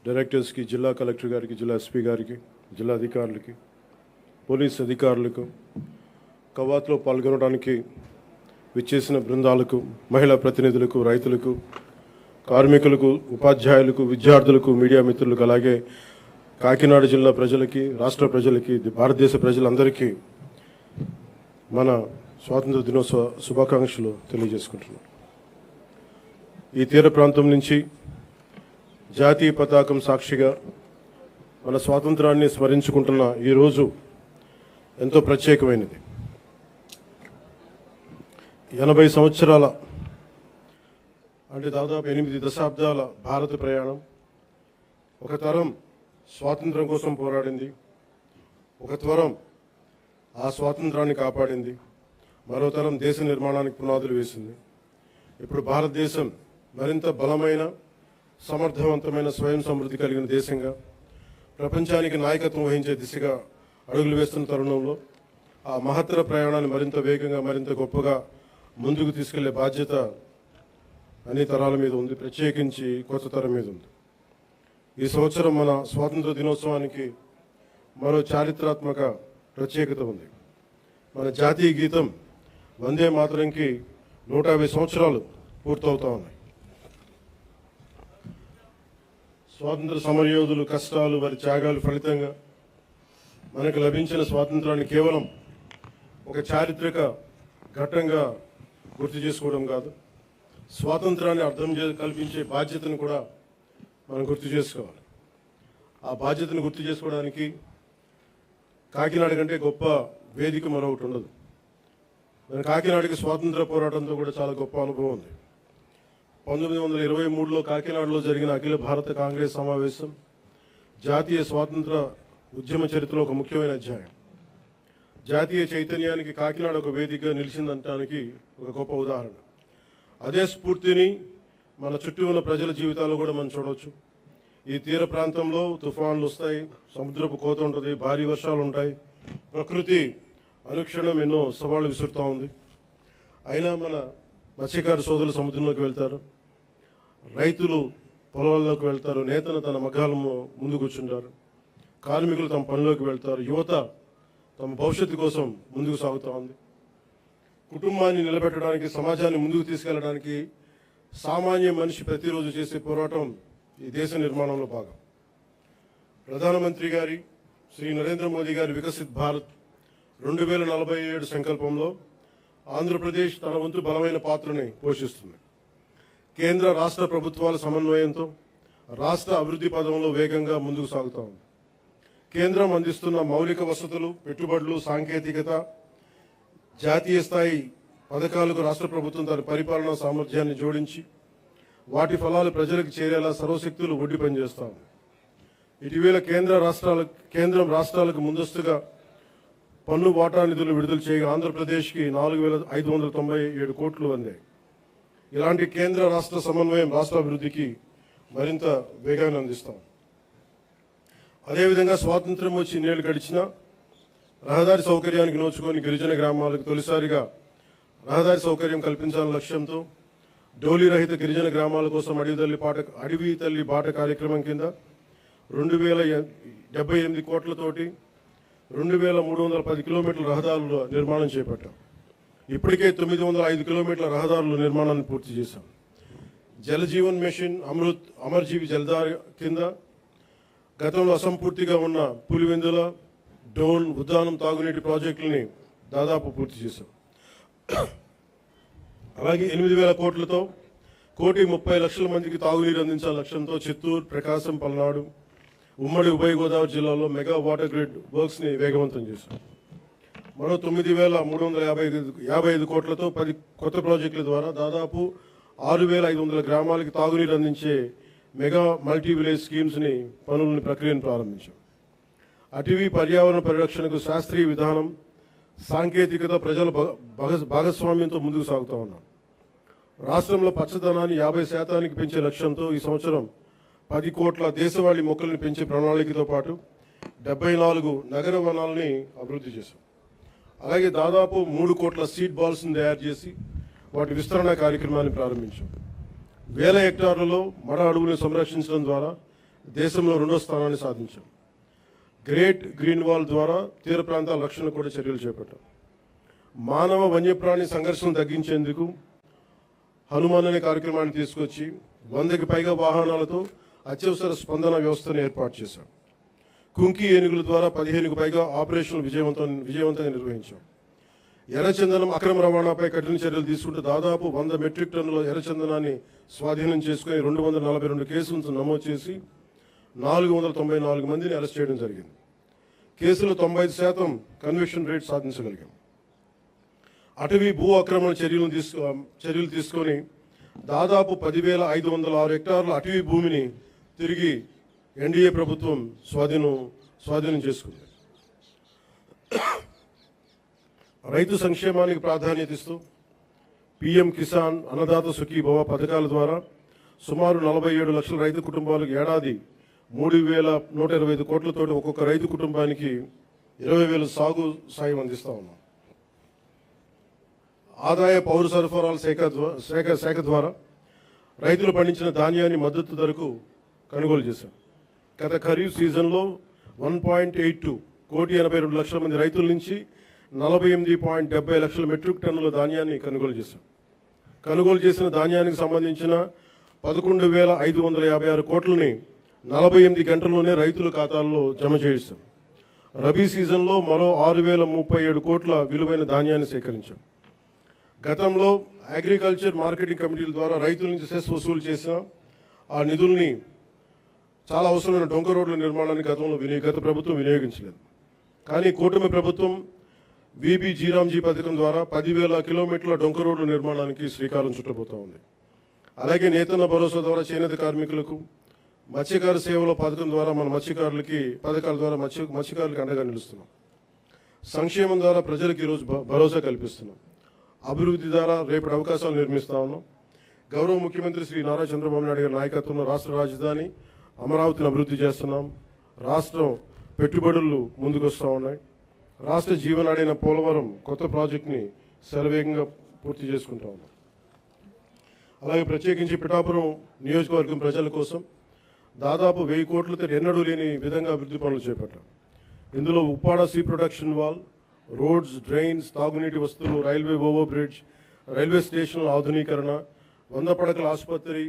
డైరెక్టర్స్కి, జిల్లా కలెక్టర్ గారికి, జిల్లా ఎస్పీ గారికి, జిల్లా అధికారులకి, పోలీస్ అధికారులకు, కవాతులో పాల్గొనడానికి విచ్చేసిన బృందాలకు, మహిళా ప్రతినిధులకు, రైతులకు, కార్మికులకు, ఉపాధ్యాయులకు, విద్యార్థులకు, మీడియా మిత్రులకు, అలాగే కాకినాడ జిల్లా ప్రజలకి, రాష్ట్ర ప్రజలకి, భారతదేశ ప్రజలందరికీ మన స్వాతంత్ర దినోత్సవ శుభాకాంక్షలు తెలియజేసుకుంటున్నాం. ఈ తీర ప్రాంతం నుంచి జాతీయ పతాకం సాక్షిగా మన స్వాతంత్రాన్ని స్మరించుకుంటున్న ఈరోజు ఎంతో ప్రత్యేకమైనది. 80 సంవత్సరాల అంటే దాదాపు 8 దశాబ్దాల భారత ప్రయాణం. ఒక తరం స్వాతంత్రం కోసం పోరాడింది, ఒక తరం ఆ స్వాతంత్రాన్ని కాపాడింది, మరో తరం దేశ నిర్మాణానికి పునాదులు వేసింది. ఇప్పుడు భారతదేశం మరింత బలమైన, సమర్థవంతమైన, స్వయం సమృద్ధి కలిగిన దేశంగా ప్రపంచానికి నాయకత్వం వహించే దిశగా అడుగులు వేస్తున్న తరుణంలో ఆ మహత్తర ప్రయాణాన్ని మరింత వేగంగా, మరింత గొప్పగా ముందుకు తీసుకెళ్లే బాధ్యత అన్ని తరాల మీద ఉంది, ప్రత్యేకించి కొత్త తరం మీద ఉంది. ఈ సంవత్సరం మన స్వాతంత్ర దినోత్సవానికి మరో చారిత్రాత్మక ప్రత్యేకత ఉంది. మన జాతీయ గీతం వందే మాతరంకి 150 సంవత్సరాలు పూర్తవుతా ఉన్నాయి. స్వాతంత్ర సమరయోధులు కష్టాలు, వారి త్యాగాలు ఫలితంగా మనకు లభించిన స్వాతంత్రాన్ని కేవలం ఒక చారిత్రక ఘట్టంగా గుర్తు చేసుకోవడం కాదు, స్వాతంత్రాన్ని అర్థం కల్పించే బాధ్యతను కూడా మనం గుర్తు చేసుకోవాలి. ఆ బాధ్యతను గుర్తు చేసుకోవడానికి కాకినాడ కంటే గొప్ప వేదిక మరొకటి ఉండదు. మన కాకినాడకి స్వాతంత్ర పోరాటంతో కూడా చాలా గొప్ప అనుభవం ఉంది. 1923లో కాకినాడలో జరిగిన అఖిల భారత కాంగ్రెస్ సమావేశం జాతీయ స్వాతంత్ర ఉద్యమ చరిత్రలో ఒక ముఖ్యమైన అధ్యాయం. జాతీయ చైతన్యానికి కాకినాడ ఒక వేదికగా నిలిచిందనడానికి ఒక గొప్ప ఉదాహరణ. అదే స్ఫూర్తిని మన చుట్టూ ఉన్న ప్రజల జీవితాల్లో కూడా మనం చూడవచ్చు. ఈ తీర ప్రాంతంలో తుఫాన్లు వస్తాయి, సముద్రపు కోత ఉంటుంది, భారీ వర్షాలు ఉంటాయి, ప్రకృతి అనుక్షణం ఎన్నో సవాళ్లు విసురుతూ ఉంది. అయినా మన మత్స్యకార సోదరులు సముద్రంలోకి వెళ్తారు, రైతులు పొలాల్లోకి వెళ్తారు, నేతలు తన మగ్గాల ముందు కూర్చుంటారు, కార్మికులు తమ పనిలోకి వెళ్తారు, యువత తమ భవిష్యత్తు కోసం ముందుకు సాగుతూ ఉంది. కుటుంబాన్ని నిలబెట్టడానికి, సమాజాన్ని ముందుకు తీసుకెళ్లడానికి సామాన్య మనిషి ప్రతిరోజు చేసే పోరాటం ఈ దేశ నిర్మాణంలో భాగం. ప్రధానమంత్రి గారి శ్రీ నరేంద్ర మోదీ గారి వికసిత్ భారత్ 2047 సంకల్పంలో ఆంధ్రప్రదేశ్ తన వంతు బలమైన పాత్రని పోషిస్తుంది. కేంద్ర రాష్ట్ర ప్రభుత్వాల సమన్వయంతో రాష్ట్ర అభివృద్ధి పదంలో వేగంగా ముందుకు సాగుతా ఉంది. కేంద్రం అందిస్తున్న మౌలిక వసతులు, పెట్టుబడులు, సాంకేతికత, జాతీయ స్థాయి పథకాలకు రాష్ట్ర ప్రభుత్వం తన పరిపాలనా సామర్థ్యాన్ని జోడించి వాటి ఫలాలు ప్రజలకు చేరేలా సర్వశక్తులు ఒడ్డి పనిచేస్తాం. ఇటీవల కేంద్రం రాష్ట్రాలకు ముందస్తుగా పన్ను వాటా నిధులు విడుదల చేయగా ఆంధ్రప్రదేశ్కి 4,597 కోట్లు అందాయి. ఇలాంటి కేంద్ర రాష్ట్ర సమన్వయం రాష్ట్ర అభివృద్ధికి మరింత వేగాన్ని అందిస్తాం. అదేవిధంగా స్వాతంత్ర్యం వచ్చి ఇన్నేళ్లు గడిచినా రహదారి సౌకర్యానికి నోచుకొని గిరిజన గ్రామాలకు తొలిసారిగా రహదారి సౌకర్యం కల్పించాలనే లక్ష్యంతో డోలీ రహిత గిరిజన గ్రామాల కోసం అడవి తల్లి బాట కార్యక్రమం కింద 2,078 కోట్లతోటి 2,310 కిలోమీటర్ల రహదారుల నిర్మాణం చేపట్టాం. ఇప్పటికే 905 కిలోమీటర్ల రహదారుల నిర్మాణాన్ని పూర్తి చేశాం. జల జీవన్ మిషన్, అమృత్, అమర్జీవి జలధార కింద గతంలో అసంపూర్తిగా ఉన్న పులివెందుల, డోన్, ఉద్దానం తాగునీటి ప్రాజెక్టులని దాదాపు పూర్తి చేశాం. అలాగే 8,000 కోట్లతో 1,30,00,000 మందికి తాగునీరు అందించాల లక్ష్యంతో చిత్తూరు, ప్రకాశం, పల్నాడు, ఉమ్మడి ఉభయ గోదావరి జిల్లాలో మెగా వాటర్ గ్రిడ్ వర్క్స్ని వేగవంతం చేశాం. మరో 9,355 కోట్లతో 10 కొత్త ప్రాజెక్టుల ద్వారా దాదాపు 6,500 గ్రామాలకి తాగునీరు అందించే మెగా మల్టీ విలేజ్ స్కీమ్స్ని ప్రక్రియను ప్రారంభించాం. అటవీ పర్యావరణ పరిరక్షణకు శాస్త్రీయ విధానం, సాంకేతికత, ప్రజల భాగస్వామ్యంతో ముందుకు సాగుతూ ఉన్నాం. రాష్ట్రంలో పచ్చదనాన్ని 50% పెంచే లక్ష్యంతో ఈ సంవత్సరం 10 కోట్ల దేశవాళీ మొక్కలను పెంచే ప్రణాళికతో పాటు 74 నగర వనాలని అభివృద్ధి చేశాం. అలాగే దాదాపు 3 కోట్ల సీడ్ బాల్స్ని తయారు చేసి వాటి విస్తరణ కార్యక్రమాన్ని ప్రారంభించాం. వేల హెక్టార్లలో మడ అడవులను సంరక్షించడం ద్వారా దేశంలో 2వ స్థానాన్ని సాధించాం. గ్రేట్ గ్రీన్ వాల్ ద్వారా తీర ప్రాంతాల రక్షణ కూడా చర్యలు చేపట్టాం. మానవ వన్యప్రాణి సంఘర్షణ తగ్గించేందుకు హనుమాన్ అనే కార్యక్రమాన్ని తీసుకొచ్చి 100కి పైగా వాహనాలతో అత్యవసర స్పందన వ్యవస్థను ఏర్పాటు చేశాం. కుంకి ఏనుగుల ద్వారా 15కు పైగా ఆపరేషన్లు విజయవంతంగా నిర్వహించాం. ఎర్రచందనం అక్రమ రవాణాపై కఠిన చర్యలు తీసుకుంటూ దాదాపు 100 మెట్రిక్ టన్నుల ఎర్రచందనాన్ని స్వాధీనం చేసుకుని 242 కేసులను నమోదు చేసి 494 మందిని అరెస్ట్ చేయడం జరిగింది. కేసులో 95% కన్విక్షన్ రేట్ సాధించగలిగాం. అటవీ భూ ఆక్రమణ చర్యలు తీసుకొని దాదాపు 10,506 హెక్టార్ల అటవీ భూమిని తిరిగి ఎన్డీఏ ప్రభుత్వం స్వాధీనం చేసుకుంది. రైతు సంక్షేమానికి ప్రాధాన్యత ఇస్తూ పీఎం కిసాన్, అన్నదాత సుఖీభవ పథకాల ద్వారా సుమారు 47 లక్షల రైతు కుటుంబాలకు ఏడాది 3,125 కోట్లతోటి ఒక్కొక్క రైతు కుటుంబానికి 20,000 సాగు సాయం అందిస్తా ఉన్నాం. ఆదాయ పౌర సరఫరాల శాఖ ద్వారా రైతులు పండించిన ధాన్యాన్ని మద్దతు ధరకు కొనుగోలు చేశాం. గత ఖరీఫ్ సీజన్లో 1.82 కోటి 82 లక్షల మంది రైతుల నుంచి 48.70 లక్షల మెట్రిక్ టన్నుల ధాన్యాన్ని కొనుగోలు చేశాం. కొనుగోలు చేసిన ధాన్యానికి సంబంధించిన 11,556 కోట్లని 48 గంటల్లోనే రైతుల ఖాతాల్లో జమ చేయిస్తాం. రబీ సీజన్లో మరో 6,037 కోట్ల విలువైన ధాన్యాన్ని సేకరించాం. గతంలో అగ్రికల్చర్ మార్కెటింగ్ కమిటీల ద్వారా రైతుల నుంచి సెస్ వసూలు చేసిన ఆ నిధుల్ని చాలా అవసరమైన డొంక రోడ్ల నిర్మాణానికి గత ప్రభుత్వం వినియోగించలేదు. కానీ కూటమి ప్రభుత్వం వీబీ జీరాంజీ పథకం ద్వారా 10,000 కిలోమీటర్ల డొంక రోడ్ల నిర్మాణానికి శ్రీకారం చుట్టబోతా ఉంది. అలాగే నేతన్న భరోసా ద్వారా చేనేత కార్మికులకు, మత్స్యకార సేవల పథకం ద్వారా పథకాల ద్వారా మత్స్యకారులకు అండగా నిలుస్తున్నాం. సంక్షేమం ద్వారా ప్రజలకు ఈరోజు భరోసా కల్పిస్తున్నాం. అభివృద్ధి ద్వారా రేపటి అవకాశాలు నిర్మిస్తా ఉన్నాం. గౌరవ ముఖ్యమంత్రి శ్రీ నారా చంద్రబాబు నాయుడు గారి నాయకత్వంలో రాష్ట్ర రాజధాని అమరావతిని అభివృద్ధి చేస్తున్నాం. రాష్ట్రం పెట్టుబడులు ముందుకు వస్తూ ఉన్నాయి. రాష్ట్ర జీవనాడైన పోలవరం కొత్త ప్రాజెక్టుని శరవేగంగా పూర్తి చేసుకుంటా ఉన్నాం. అలాగే ప్రత్యేకించి పిఠాపురం నియోజకవర్గం ప్రజల కోసం దాదాపు 1000 కోట్లతో ఎన్నడూ లేని విధంగా అభివృద్ధి పనులు చేపట్టాం. ఇందులో Uppada sea protection wall, roads, drains, తాగునీటి వస్తువులు, రైల్వే ఓవర్ బ్రిడ్జ్, రైల్వే స్టేషన్ల ఆధునీకరణ, 100 పడకల ఆసుపత్రి,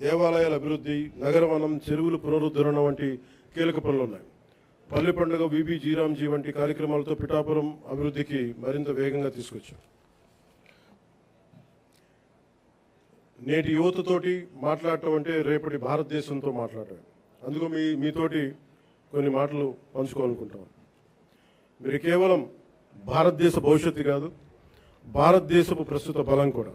దేవాలయాల అభివృద్ధి, నగరవనం, చెరువుల పునరుద్ధరణ వంటి కీలక పనులు ఉన్నాయి. పల్లె పండుగ, వీబీ జీరాంజీ వంటి కార్యక్రమాలతో పిఠాపురం అభివృద్ధికి మరింత వేగంగా తీసుకొచ్చాం. నేటి యువతతోటి మాట్లాడటం అంటే రేపటి భారతదేశంతో మాట్లాడటం. అందుకు మీతోటి కొన్ని మాటలు పంచుకోవాలనుకుంటాం. మీరు కేవలం భారతదేశ భవిష్యత్తు కాదు, భారతదేశపు ప్రస్తుత బలం కూడా.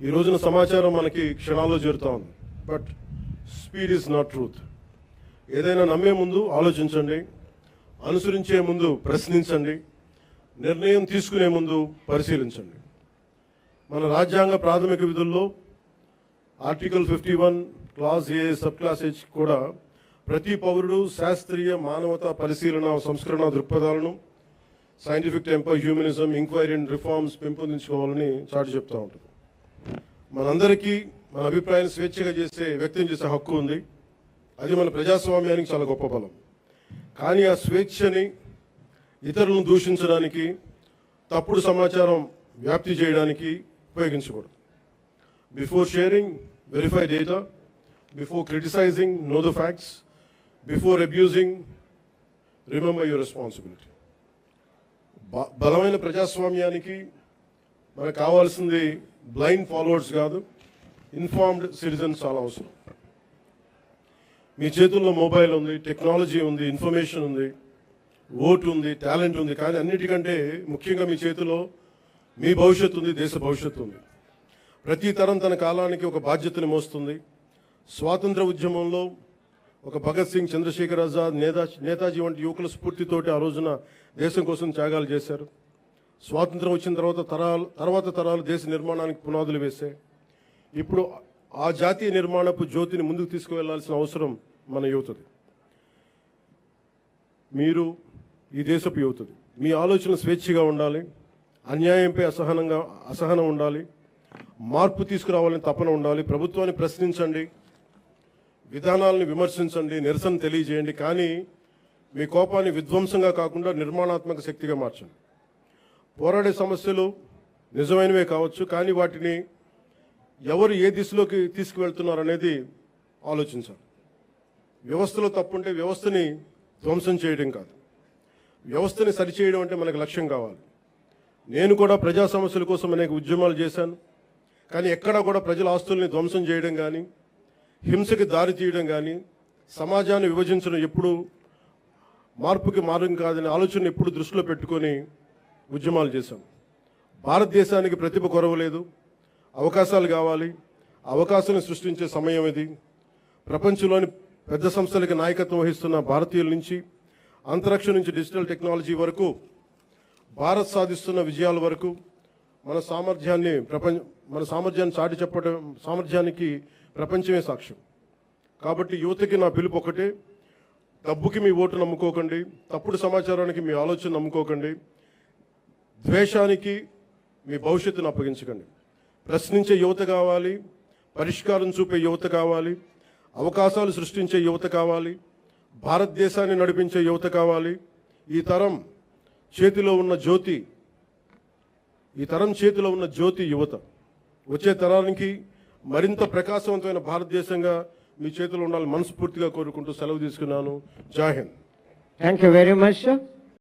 ఈ రోజున సమాచారం మనకి క్షణాల్లో చేరుతా ఉంది. But speed is not truth. ఏదైనా నమ్మే ముందు ఆలోచించండి, అనుసరించే ముందు ప్రశ్నించండి, నిర్ణయం తీసుకునే ముందు పరిశీలించండి. మన రాజ్యాంగ ప్రాథమిక విధుల్లో article 51 clause A sub clause H కూడా ప్రతి పౌరుడు శాస్త్రీయ మానవతా పరిశీలన సంస్కరణ దృక్పథాలను, scientific temper, humanism, inquiry and reforms పెంపొందించుకోవాలని చాటి చెప్తూ ఉంటుంది. మనందరికీ మన అభిప్రాయాన్ని స్వేచ్ఛగా వ్యక్తం చేసే హక్కు ఉంది. అది మన ప్రజాస్వామ్యానికి చాలా గొప్ప బలం. కానీ ఆ స్వేచ్ఛని ఇతరులను దూషించడానికి, తప్పుడు సమాచారం వ్యాప్తి చేయడానికి ఉపయోగించకూడదు. Before sharing, verify data. Before criticising, know the facts. Before abusing, remember your responsibility. బలమైన ప్రజాస్వామ్యానికి మనకు కావాల్సింది బ్లైండ్ ఫాలోవర్స్ కాదు, ఇన్ఫార్మ్డ్ సిటిజన్స్ చాలా అవసరం. మీ చేతుల్లో మొబైల్ ఉంది, టెక్నాలజీ ఉంది, ఇన్ఫర్మేషన్ ఉంది, ఓటు ఉంది, టాలెంట్ ఉంది. కానీ అన్నిటికంటే ముఖ్యంగా మీ చేతిలో మీ భవిష్యత్తు ఉంది, దేశ భవిష్యత్తు ఉంది. ప్రతి తరం తన కాలానికి ఒక బాధ్యతను మోస్తుంది. స్వాతంత్ర ఉద్యమంలో ఒక భగత్ సింగ్, చంద్రశేఖర్ ఆజాద్, నేతాజీ వంటి యువకుల స్ఫూర్తితోటి ఆ రోజున దేశం కోసం త్యాగాలు చేశారు. స్వాతంత్రం వచ్చిన తర్వాత తరాలు దేశ నిర్మాణానికి పునాదులు వేశాయి. ఇప్పుడు ఆ జాతీయ నిర్మాణపు జ్యోతిని ముందుకు తీసుకువెళ్లాల్సిన అవసరం మన యువతది. మీరు ఈ దేశపు యువతది. మీ ఆలోచన స్వేచ్ఛగా ఉండాలి, అన్యాయంపై అసహనం ఉండాలి, మార్పు తీసుకురావాలని తపన ఉండాలి. ప్రభుత్వాన్ని ప్రశ్నించండి, విధానాలను విమర్శించండి, నిరసన తెలియజేయండి, కానీ మీ కోపాన్ని విధ్వంసంగా కాకుండా నిర్మాణాత్మక శక్తిగా మార్చండి. పోరాడే సమస్యలు నిజమైనవే కావచ్చు, కానీ వాటిని ఎవరు ఏ దిశలోకి తీసుకువెళ్తున్నారు అనేది ఆలోచించాలి. వ్యవస్థలో తప్పుంటే వ్యవస్థని ధ్వంసం చేయడం కాదు, వ్యవస్థని సరిచేయడం అంటే మనకు లక్ష్యం కావాలి. నేను కూడా ప్రజా సమస్యల కోసం అనేక ఉద్యమాలు చేశాను, కానీ ఎక్కడా కూడా ప్రజల ఆస్తుల్ని ధ్వంసం చేయడం కానీ, హింసకి దారి తీయడం కానీ, సమాజాన్ని విభజించడం ఎప్పుడు మార్పుకి మార్గం కాదనే ఆలోచన ఎప్పుడు దృష్టిలో పెట్టుకొని ఉద్యమాలు చేశాం. భారతదేశానికి ప్రతిభ కొరవలేదు, అవకాశాలు కావాలి. అవకాశాలను సృష్టించే సమయం ఇది. ప్రపంచంలోని పెద్ద సంస్థలకి నాయకత్వం వహిస్తున్న భారతీయుల నుంచి, అంతరిక్షం నుంచి డిజిటల్ టెక్నాలజీ వరకు, భారత్ సాధిస్తున్న విజయాల వరకు మన సామర్థ్యాన్ని చాటి చెప్పడం సామర్థ్యానికి ప్రపంచమే సాక్ష్యం. కాబట్టి యువతకి నా పిలుపు ఒకటే: డబ్బుకి మీ ఓటు నమ్ముకోకండి, తప్పుడు సమాచారానికి మీ ఆలోచన నమ్ముకోకండి, ద్వేషానికి మీ భవిష్యత్తును అప్పగించకండి. ప్రశ్నించే యువత కావాలి, పరిష్కారం చూపే యువత కావాలి, అవకాశాలు సృష్టించే యువత కావాలి, భారతదేశాన్ని నడిపించే యువత కావాలి. ఈ తరం చేతిలో ఉన్న జ్యోతి యువత. వచ్చే తరానికి మరింత ప్రకాశవంతమైన భారతదేశంగా మీ చేతిలో ఉండాలని మనస్ఫూర్తిగా కోరుకుంటూ సెలవు తీసుకున్నాను. జై Hind. Thank you very much, sir.